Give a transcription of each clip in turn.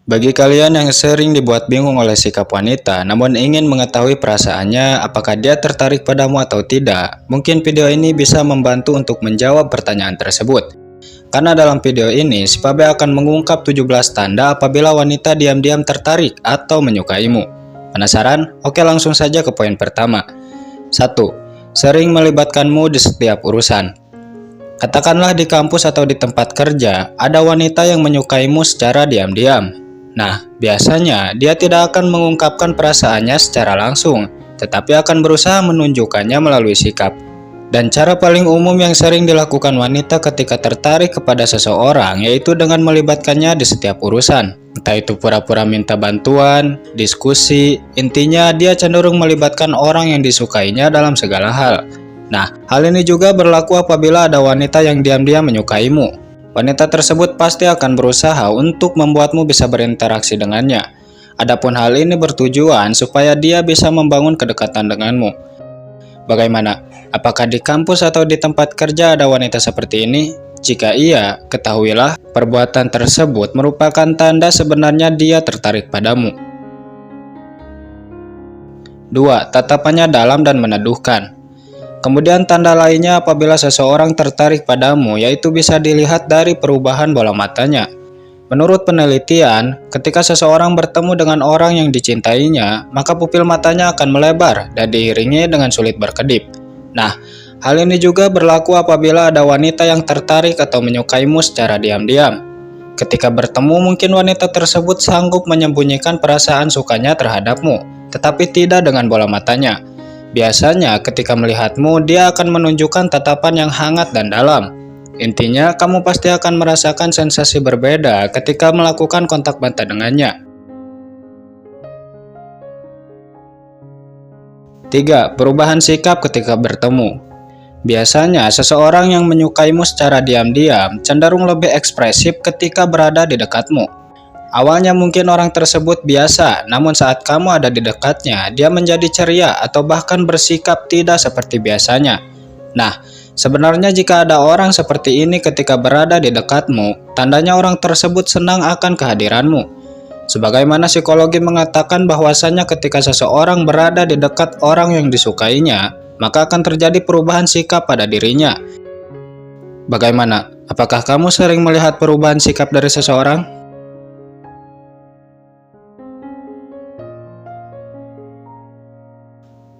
Bagi kalian yang sering dibuat bingung oleh sikap wanita, namun ingin mengetahui perasaannya, apakah dia tertarik padamu atau tidak, mungkin video ini bisa membantu untuk menjawab pertanyaan tersebut. Karena dalam video ini, si Pabe akan mengungkap 17 tanda apabila wanita diam-diam tertarik atau menyukaimu. Penasaran? Oke, langsung saja ke poin pertama. 1. Sering melibatkanmu di setiap urusan. Katakanlah di kampus atau di tempat kerja, ada wanita yang menyukaimu secara diam-diam. Nah, biasanya dia tidak akan mengungkapkan perasaannya secara langsung, tetapi akan berusaha menunjukkannya melalui sikap. Dan cara paling umum yang sering dilakukan wanita ketika tertarik kepada seseorang yaitu dengan melibatkannya di setiap urusan. Entah itu pura-pura minta bantuan, diskusi, intinya dia cenderung melibatkan orang yang disukainya dalam segala hal. Nah, hal ini juga berlaku apabila ada wanita yang diam-diam menyukaimu. Wanita tersebut pasti akan berusaha untuk membuatmu bisa berinteraksi dengannya. Adapun hal ini bertujuan supaya dia bisa membangun kedekatan denganmu. Bagaimana? Apakah di kampus atau di tempat kerja ada wanita seperti ini? Jika iya, ketahuilah perbuatan tersebut merupakan tanda sebenarnya dia tertarik padamu. 2. Tatapannya dalam dan meneduhkan. Kemudian tanda lainnya apabila seseorang tertarik padamu yaitu bisa dilihat dari perubahan bola matanya. Menurut penelitian, ketika seseorang bertemu dengan orang yang dicintainya, maka pupil matanya akan melebar dan diiringi dengan sulit berkedip. Nah, hal ini juga berlaku apabila ada wanita yang tertarik atau menyukaimu secara diam-diam. Ketika bertemu, mungkin wanita tersebut sanggup menyembunyikan perasaan sukanya terhadapmu, tetapi tidak dengan bola matanya. Biasanya ketika melihatmu, dia akan menunjukkan tatapan yang hangat dan dalam. Intinya, kamu pasti akan merasakan sensasi berbeda ketika melakukan kontak mata dengannya. 3. Perubahan sikap ketika bertemu. Biasanya, seseorang yang menyukaimu secara diam-diam cenderung lebih ekspresif ketika berada di dekatmu. Awalnya mungkin orang tersebut biasa, namun saat kamu ada di dekatnya, dia menjadi ceria atau bahkan bersikap tidak seperti biasanya. Nah, sebenarnya jika ada orang seperti ini ketika berada di dekatmu, tandanya orang tersebut senang akan kehadiranmu. Sebagaimana psikologi mengatakan bahwasanya ketika seseorang berada di dekat orang yang disukainya, maka akan terjadi perubahan sikap pada dirinya. Bagaimana? Apakah kamu sering melihat perubahan sikap dari seseorang?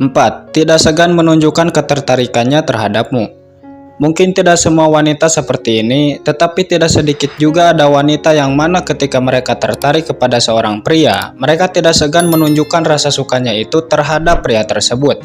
4. Tidak segan menunjukkan ketertarikannya terhadapmu. Mungkin tidak semua wanita seperti ini, tetapi tidak sedikit juga ada wanita yang mana ketika mereka tertarik kepada seorang pria, mereka tidak segan menunjukkan rasa sukanya itu terhadap pria tersebut.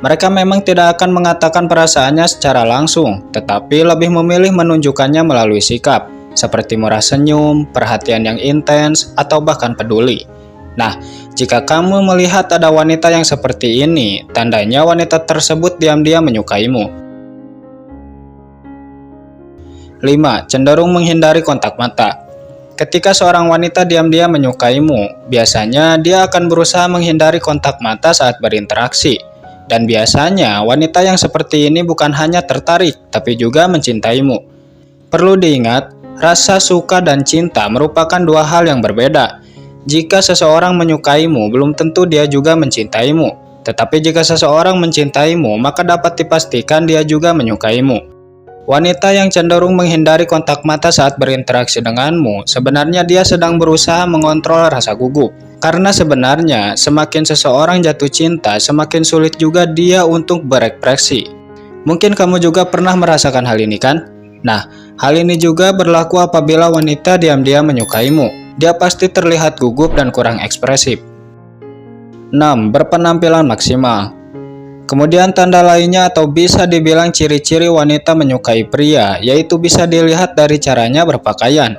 Mereka memang tidak akan mengatakan perasaannya secara langsung, tetapi lebih memilih menunjukkannya melalui sikap, seperti murah senyum, perhatian yang intens, atau bahkan peduli. Nah, jika kamu melihat ada wanita yang seperti ini, tandanya wanita tersebut diam-diam menyukaimu. 5. Cenderung menghindari kontak mata. Ketika seorang wanita diam-diam menyukaimu, biasanya dia akan berusaha menghindari kontak mata saat berinteraksi. Dan biasanya wanita yang seperti ini bukan hanya tertarik, tapi juga mencintaimu. Perlu diingat, rasa suka dan cinta merupakan dua hal yang berbeda. Jika seseorang menyukaimu, belum tentu dia juga mencintaimu. Tetapi jika seseorang mencintaimu, maka dapat dipastikan dia juga menyukaimu. Wanita yang cenderung menghindari kontak mata saat berinteraksi denganmu, sebenarnya dia sedang berusaha mengontrol rasa gugup. Karena sebenarnya, semakin seseorang jatuh cinta, semakin sulit juga dia untuk berekspresi. Mungkin kamu juga pernah merasakan hal ini kan? Nah, hal ini juga berlaku apabila wanita diam-diam menyukaimu. Dia pasti terlihat gugup dan kurang ekspresif. 6. Berpenampilan maksimal. Kemudian tanda lainnya atau bisa dibilang ciri-ciri wanita menyukai pria, yaitu bisa dilihat dari caranya berpakaian.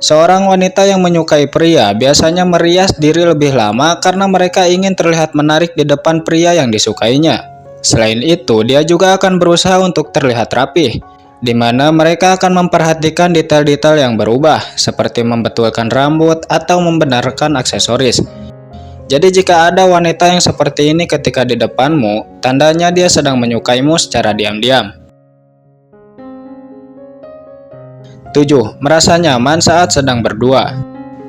Seorang wanita yang menyukai pria biasanya merias diri lebih lama karena mereka ingin terlihat menarik di depan pria yang disukainya. Selain itu, dia juga akan berusaha untuk terlihat rapih, di mana mereka akan memperhatikan detail-detail yang berubah, seperti membetulkan rambut atau membenarkan aksesoris. Jadi jika ada wanita yang seperti ini ketika di depanmu, tandanya dia sedang menyukaimu secara diam-diam. 7. Merasa nyaman saat sedang berdua.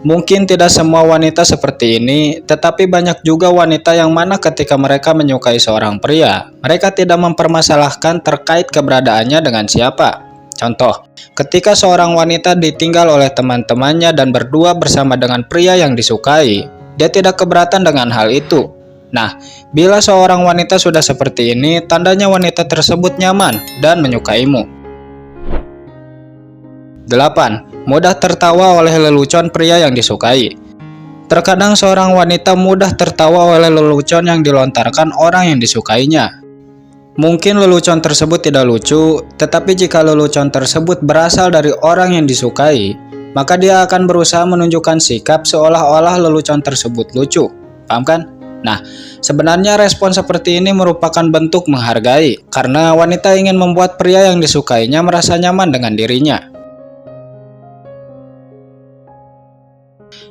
Mungkin tidak semua wanita seperti ini, tetapi banyak juga wanita yang mana ketika mereka menyukai seorang pria, mereka tidak mempermasalahkan terkait keberadaannya dengan siapa. Contoh, ketika seorang wanita ditinggal oleh teman-temannya dan berdua bersama dengan pria yang disukai, dia tidak keberatan dengan hal itu. Nah, bila seorang wanita sudah seperti ini, tandanya wanita tersebut nyaman dan menyukaimu. 8. Mudah tertawa oleh lelucon pria yang disukai. Terkadang seorang wanita mudah tertawa oleh lelucon yang dilontarkan orang yang disukainya. Mungkin lelucon tersebut tidak lucu, tetapi jika lelucon tersebut berasal dari orang yang disukai, maka dia akan berusaha menunjukkan sikap seolah-olah lelucon tersebut lucu. Paham kan? Nah, sebenarnya respon seperti ini merupakan bentuk menghargai, karena wanita ingin membuat pria yang disukainya merasa nyaman dengan dirinya.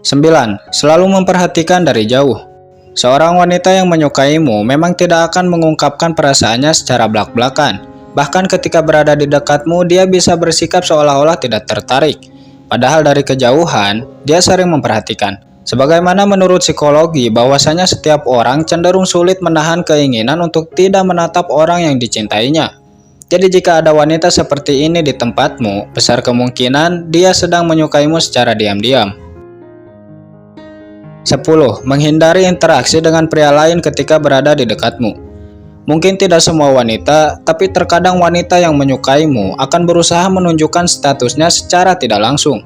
9. Selalu memperhatikan dari jauh. Seorang wanita yang menyukaimu memang tidak akan mengungkapkan perasaannya secara belak-belakan. Bahkan ketika berada di dekatmu, dia bisa bersikap seolah-olah tidak tertarik. Padahal dari kejauhan, dia sering memperhatikan. Sebagaimana menurut psikologi, bahwasanya setiap orang cenderung sulit menahan keinginan untuk tidak menatap orang yang dicintainya. Jadi jika ada wanita seperti ini di tempatmu, besar kemungkinan dia sedang menyukaimu secara diam-diam. 10. Menghindari interaksi dengan pria lain ketika berada di dekatmu. Mungkin tidak semua wanita, tapi terkadang wanita yang menyukaimu akan berusaha menunjukkan statusnya secara tidak langsung.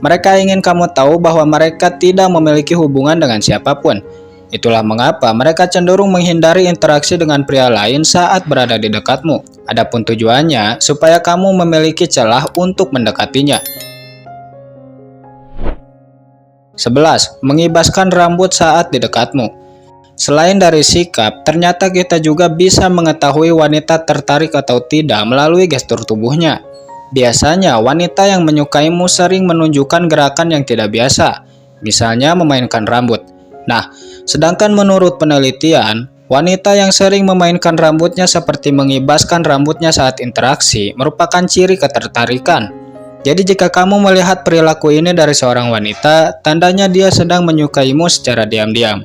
Mereka ingin kamu tahu bahwa mereka tidak memiliki hubungan dengan siapapun. Itulah mengapa mereka cenderung menghindari interaksi dengan pria lain saat berada di dekatmu. Adapun tujuannya supaya kamu memiliki celah untuk mendekatinya. 11. Mengibaskan rambut saat di dekatmu. Selain dari sikap, ternyata kita juga bisa mengetahui wanita tertarik atau tidak melalui gestur tubuhnya. Biasanya, wanita yang menyukaimu sering menunjukkan gerakan yang tidak biasa, misalnya memainkan rambut. Nah, sedangkan menurut penelitian, wanita yang sering memainkan rambutnya seperti mengibaskan rambutnya saat interaksi merupakan ciri ketertarikan. Jadi jika kamu melihat perilaku ini dari seorang wanita, tandanya dia sedang menyukaimu secara diam-diam.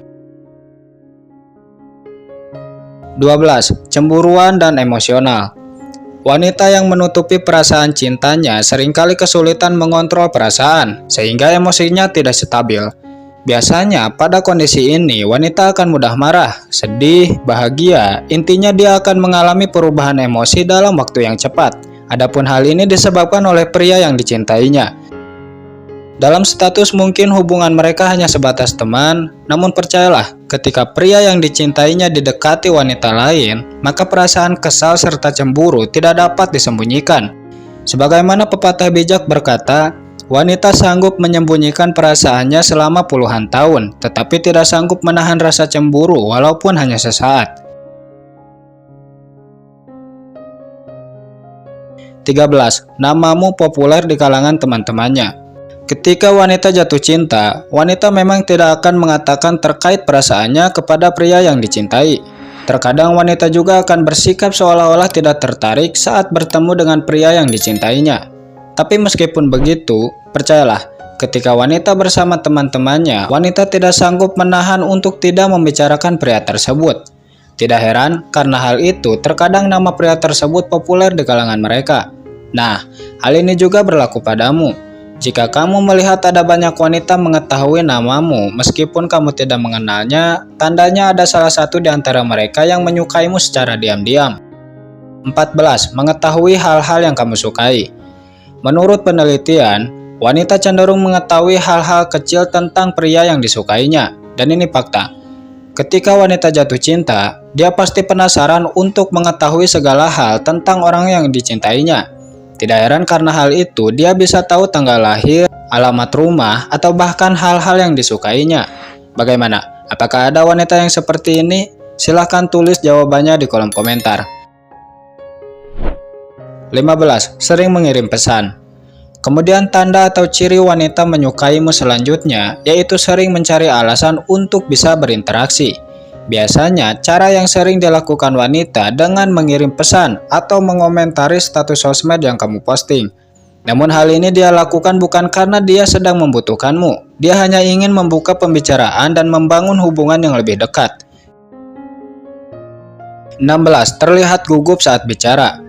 12. Cemburuan dan emosional. Wanita yang menutupi perasaan cintanya seringkali kesulitan mengontrol perasaan, sehingga emosinya tidak stabil. Biasanya pada kondisi ini, wanita akan mudah marah, sedih, bahagia, intinya dia akan mengalami perubahan emosi dalam waktu yang cepat. Adapun hal ini disebabkan oleh pria yang dicintainya. Dalam status mungkin hubungan mereka hanya sebatas teman, namun percayalah, ketika pria yang dicintainya didekati wanita lain, maka perasaan kesal serta cemburu tidak dapat disembunyikan. Sebagaimana pepatah bijak berkata, wanita sanggup menyembunyikan perasaannya selama puluhan tahun, tetapi tidak sanggup menahan rasa cemburu walaupun hanya sesaat. 13. Namamu populer di kalangan teman-temannya. Ketika wanita jatuh cinta, wanita memang tidak akan mengatakan terkait perasaannya kepada pria yang dicintai. Terkadang wanita juga akan bersikap seolah-olah tidak tertarik saat bertemu dengan pria yang dicintainya. Tapi meskipun begitu, percayalah, ketika wanita bersama teman-temannya, wanita tidak sanggup menahan untuk tidak membicarakan pria tersebut. Tidak heran, karena hal itu terkadang nama pria tersebut populer di kalangan mereka. Nah, hal ini juga berlaku padamu. Jika kamu melihat ada banyak wanita mengetahui namamu meskipun kamu tidak mengenalnya, tandanya ada salah satu di antara mereka yang menyukaimu secara diam-diam. 14. Mengetahui hal-hal yang kamu sukai. Menurut penelitian, wanita cenderung mengetahui hal-hal kecil tentang pria yang disukainya, dan ini fakta. Ketika wanita jatuh cinta, dia pasti penasaran untuk mengetahui segala hal tentang orang yang dicintainya. Tidak heran karena hal itu, dia bisa tahu tanggal lahir, alamat rumah, atau bahkan hal-hal yang disukainya. Bagaimana? Apakah ada wanita yang seperti ini? Silahkan tulis jawabannya di kolom komentar. 15. Sering mengirim pesan. Kemudian tanda atau ciri wanita menyukaimu selanjutnya, yaitu sering mencari alasan untuk bisa berinteraksi. Biasanya, cara yang sering dilakukan wanita dengan mengirim pesan atau mengomentari status sosmed yang kamu posting. Namun hal ini dia lakukan bukan karena dia sedang membutuhkanmu. Dia hanya ingin membuka pembicaraan dan membangun hubungan yang lebih dekat. 16. Terlihat gugup saat bicara.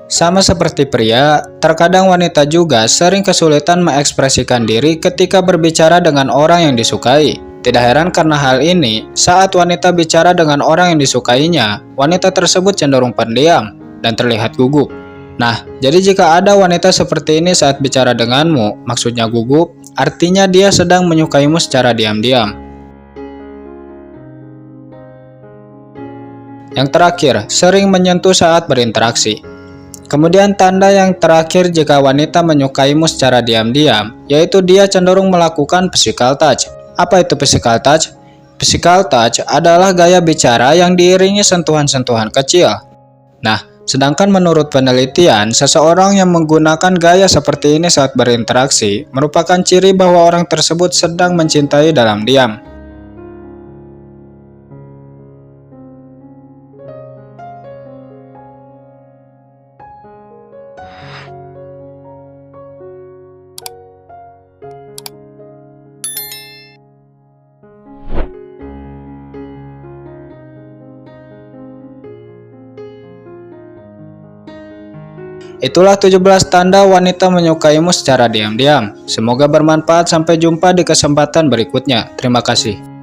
Sama seperti pria, terkadang wanita juga sering kesulitan mengekspresikan diri ketika berbicara dengan orang yang disukai. Tidak heran karena hal ini, saat wanita bicara dengan orang yang disukainya, wanita tersebut cenderung pendiam dan terlihat gugup. Nah, jadi jika ada wanita seperti ini saat bicara denganmu, maksudnya gugup, artinya dia sedang menyukaimu secara diam-diam. Yang terakhir, sering menyentuh saat berinteraksi. Kemudian tanda yang terakhir jika wanita menyukaimu secara diam-diam, yaitu dia cenderung melakukan physical touch. Apa itu physical touch? Physical touch adalah gaya bicara yang diiringi sentuhan-sentuhan kecil. Nah, sedangkan menurut penelitian, seseorang yang menggunakan gaya seperti ini saat berinteraksi merupakan ciri bahwa orang tersebut sedang mencintai dalam diam. Itulah 17 tanda wanita menyukaimu secara diam-diam. Semoga bermanfaat. Sampai jumpa di kesempatan berikutnya. Terima kasih.